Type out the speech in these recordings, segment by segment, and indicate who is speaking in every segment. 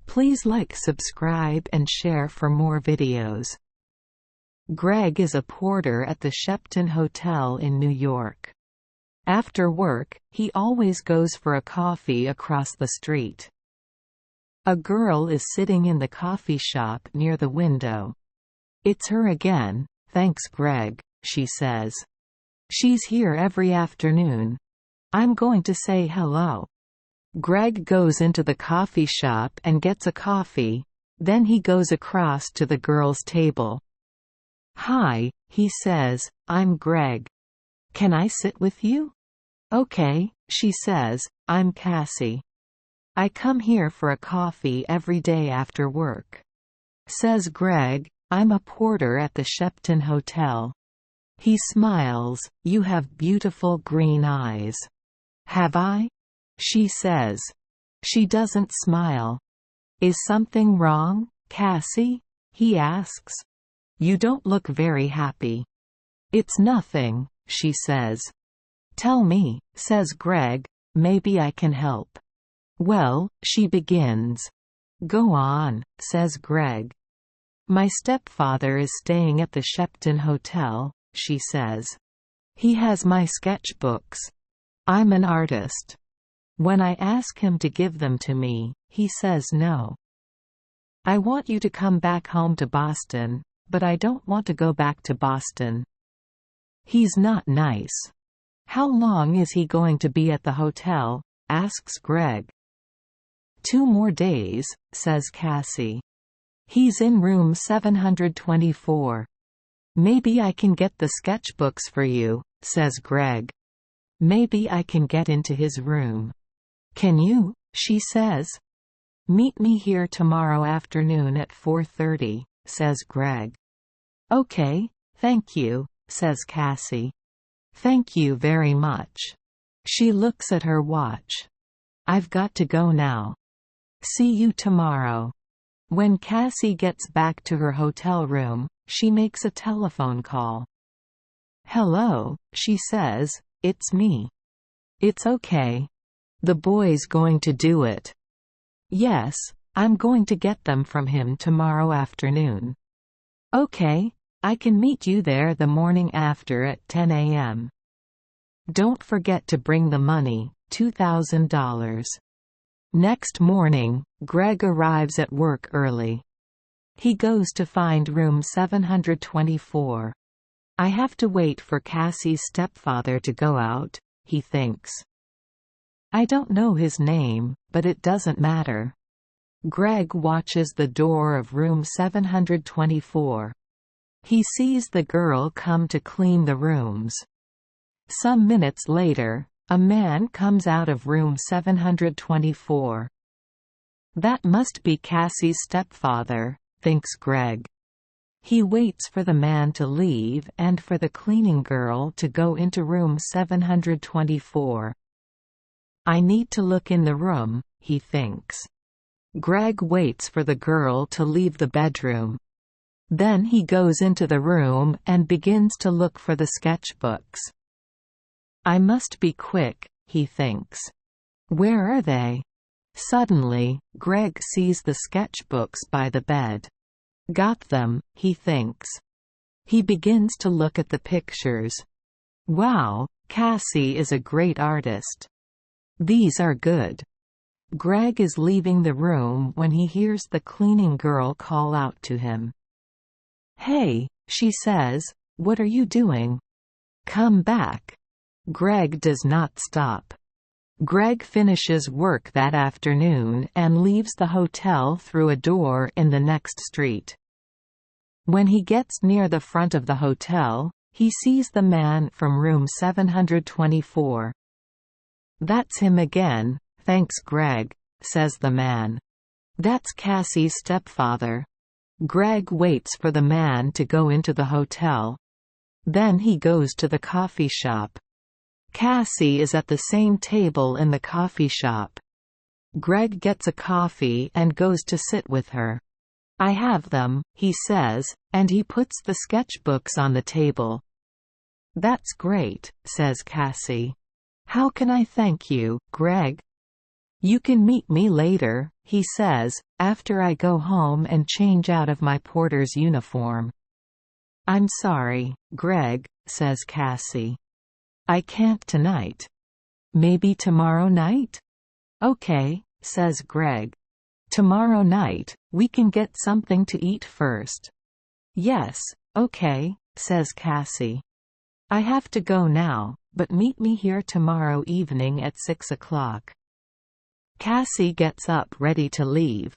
Speaker 1: Please like, subscribe and share for more videos. Greg is a porter at the Shepton Hotel in New York. After work, he always goes for a coffee across the street. A girl is sitting in the coffee shop near the window. "It's her again, thanks Greg," she says. "She's here every afternoon. I'm going to say hello." Greg goes into the coffee shop and gets a coffee, then he goes across to the girl's table. "Hi," he says, "I'm Greg. Can I sit with you?" "Okay," she says, "I'm Cassie. I come here for a coffee every day after work." Says Greg, "I'm a porter at the Shepton Hotel." He smiles. "You have beautiful green eyes." "Have I?" she says. She doesn't smile. "Is something wrong, Cassie?" he asks. "You don't look very happy." "It's nothing," she says. "Tell me," says Greg, "maybe I can help." "Well," she begins. "Go on," says Greg. "My stepfather is staying at the Shepton Hotel," she says. "He has my sketchbooks. I'm an artist. When I ask him to give them to me, he says no. I want you to come back home to Boston, but I don't want to go back to Boston. He's not nice." "How long is he going to be at the hotel?" asks Greg. "2 more days," says Cassie. "He's in room 724. "Maybe I can get the sketchbooks for you," says Greg. "Maybe I can get into his room." "Can you?" she says. "Meet me here tomorrow afternoon at 4:30, says Greg. "Okay, thank you," says Cassie. "Thank you very much." She looks at her watch. "I've got to go now. See you tomorrow." When Cassie gets back to her hotel room, she makes a telephone call. "Hello," she says, "it's me." "It's okay. The boy's going to do it." "Yes, I'm going to get them from him tomorrow afternoon." "Okay, I can meet you there the morning after at 10 a.m. Don't forget to bring the money, $2,000. Next morning, Greg arrives at work early. He goes to find room 724. "I have to wait for Cassie's stepfather to go out," he thinks. "I don't know his name, but it doesn't matter." Greg watches the door of room 724. He sees the girl come to clean the rooms. Some minutes later, a man comes out of room 724. "That must be Cassie's stepfather," thinks Greg. He waits for the man to leave and for the cleaning girl to go into room 724. "I need to look in the room," he thinks. Greg waits for the girl to leave the bedroom. Then he goes into the room and begins to look for the sketchbooks. "I must be quick," he thinks. "Where are they?" Suddenly, Greg sees the sketchbooks by the bed. "Got them," he thinks. He begins to look at the pictures. "Wow, Cassie is a great artist. These are good." Greg is leaving the room when he hears the cleaning girl call out to him. "Hey," she says, "what are you doing? Come back." Greg does not stop. Greg finishes work that afternoon and leaves the hotel through a door in the next street. When he gets near the front of the hotel, he sees the man from room 724. "That's him again, thanks Greg," says the man. "That's Cassie's stepfather." Greg waits for the man to go into the hotel. Then he goes to the coffee shop. Cassie is at the same table in the coffee shop. Greg gets a coffee and goes to sit with her. "I have them," he says, and he puts the sketchbooks on the table. "That's great," says Cassie. "How can I thank you, Greg?" "You can meet me later," he says, after I go home and change out of my porter's uniform. "I'm sorry, Greg," says Cassie. "I can't tonight. Maybe tomorrow night?" "Okay," says Greg. "Tomorrow night, we can get something to eat first." "Yes, okay," says Cassie. "I have to go now, but meet me here tomorrow evening at 6 o'clock. Cassie gets up ready to leave.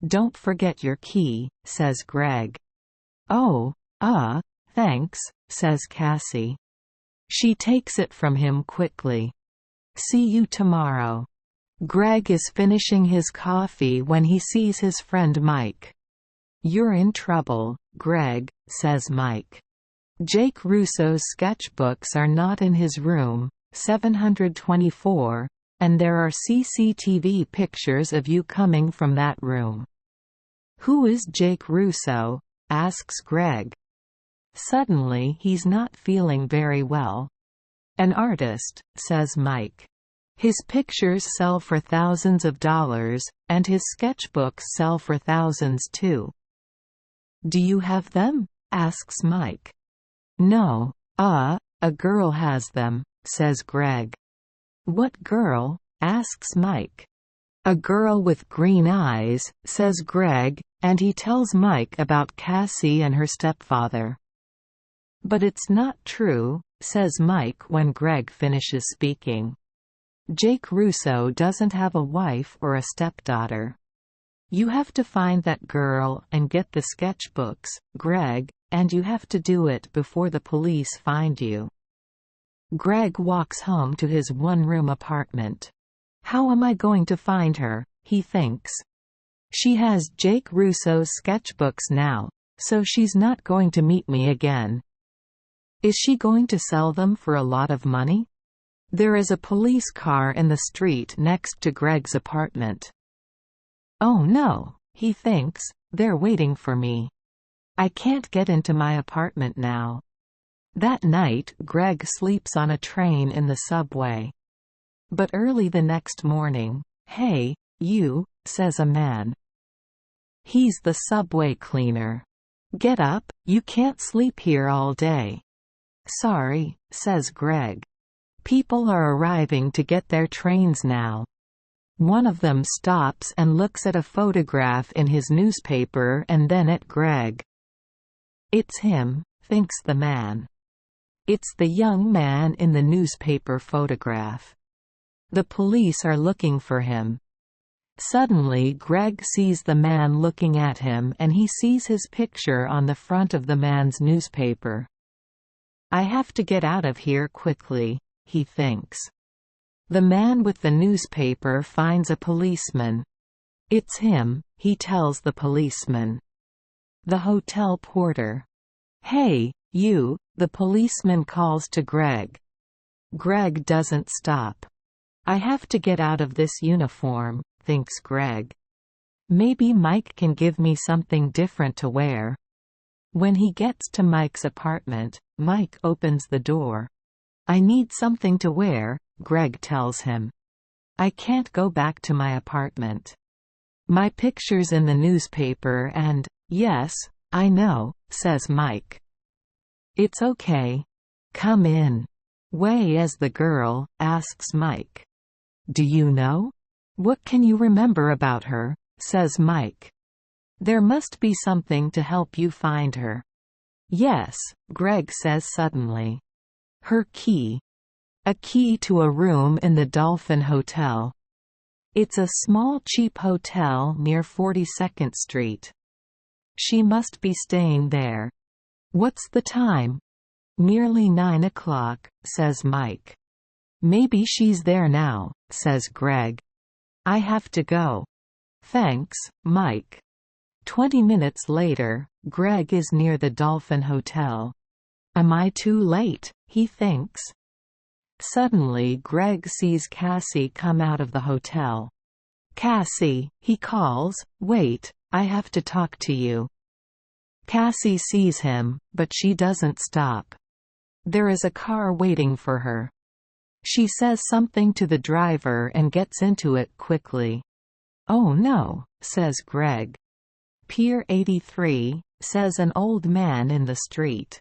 Speaker 1: "Don't forget your key," says Greg. "Oh, thanks," says Cassie. She takes it from him quickly. "See you tomorrow." Greg is finishing his coffee when he sees his friend Mike. "You're in trouble, Greg," says Mike. "Jake Russo's sketchbooks are not in his room, 724, and there are CCTV pictures of you coming from that room." "Who is Jake Russo?" asks Greg. Suddenly he's not feeling very well. "An artist," says Mike. "His pictures sell for thousands of dollars, and his sketchbooks sell for thousands too." "Do you have them?" asks Mike. "No, a girl has them," says Greg. "What girl?" asks Mike. "A girl with green eyes," says Greg, and he tells Mike about Cassie and her stepfather. "But it's not true," says Mike when Greg finishes speaking. "Jake Russo doesn't have a wife or a stepdaughter. You have to find that girl and get the sketchbooks, Greg, and you have to do it before the police find you." Greg walks home to his one-room apartment. "How am I going to find her?" he thinks. "She has Jake Russo's sketchbooks now, so she's not going to meet me again. Is she going to sell them for a lot of money?" There is a police car in the street next to Greg's apartment. "Oh no," he thinks, "they're waiting for me. I can't get into my apartment now." That night, Greg sleeps on a train in the subway. But early the next morning, "Hey, you," says a man. He's the subway cleaner. "Get up, you can't sleep here all day." "Sorry," says Greg. "People are arriving to get their trains now." One of them stops and looks at a photograph in his newspaper and then at Greg. "It's him," thinks the man. It's the young man in the newspaper photograph. The police are looking for him. Suddenly Greg sees the man looking at him and he sees his picture on the front of the man's newspaper. "I have to get out of here quickly," he thinks. The man with the newspaper finds a policeman. "It's him," he tells the policeman. The hotel porter. "Hey, you," the policeman calls to Greg. Greg doesn't stop. "I have to get out of this uniform," thinks Greg. "Maybe Mike can give me something different to wear." When he gets to Mike's apartment, Mike opens the door. "I need something to wear," Greg tells him. "I can't go back to my apartment. My picture's in the newspaper and—" "Yes, I know," says Mike. "It's okay. Come in." "Way as the girl?" asks Mike. "Do you know? What can you remember about her?" says Mike. "There must be something to help you find her." "Yes," Greg says suddenly. "Her key. A key to a room in the Dolphin Hotel. It's a small cheap hotel near 42nd Street. She must be staying there." "What's the time?" "Nearly 9 o'clock," says Mike. "Maybe she's there now," says Greg. "I have to go." "Thanks, Mike." 20 minutes later, Greg is near the Dolphin Hotel. "Am I too late?" he thinks. Suddenly Greg sees Cassie come out of the hotel. "Cassie," he calls, "wait, I have to talk to you." Cassie sees him, but she doesn't stop. There is a car waiting for her. She says something to the driver and gets into it quickly. "Oh no," says Greg. "Pier 83," says an old man in the street.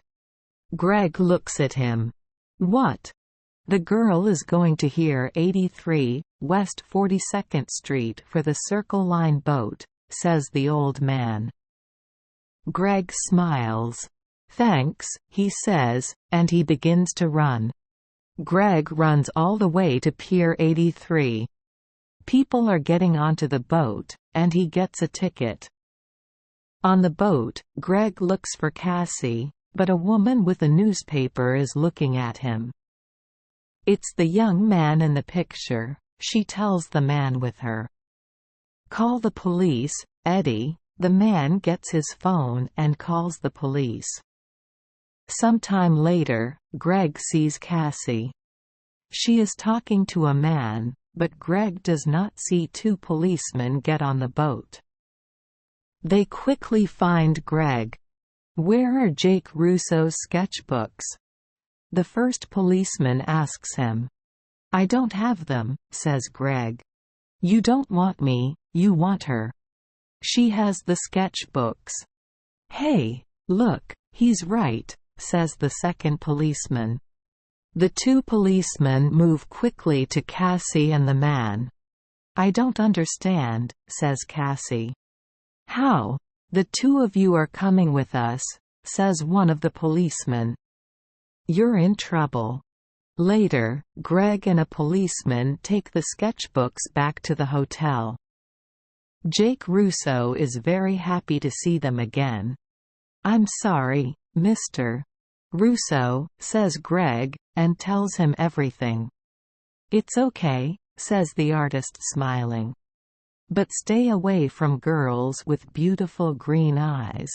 Speaker 1: Greg looks at him. "What?" "The girl is going to hear 83, West 42nd Street for the Circle Line boat," says the old man. Greg smiles. "Thanks," he says, and he begins to run. Greg runs all the way to Pier 83. People are getting onto the boat, and he gets a ticket. On the boat, Greg looks for Cassie, but a woman with a newspaper is looking at him. It's the young man in the picture, she tells the man with her. "Call the police, Eddie." The man gets his phone and calls the police. Sometime later, Greg sees Cassie. She is talking to a man, but Greg does not see two policemen get on the boat. They quickly find Greg. "Where are Jake Russo's sketchbooks?" The first policeman asks him. "I don't have them," says Greg. "You don't want me, you want her. She has the sketchbooks." "Hey, look, he's right," says the second policeman. The two policemen move quickly to Cassie and the man. "I don't understand," says Cassie. "How? The two of you are coming with us," says one of the policemen. "You're in trouble." Later, Greg and a policeman take the sketchbooks back to the hotel. Jake Russo is very happy to see them again. "I'm sorry, Mr. Russo," says Greg, and tells him everything. "It's okay," says the artist smiling. "But stay away from girls with beautiful green eyes."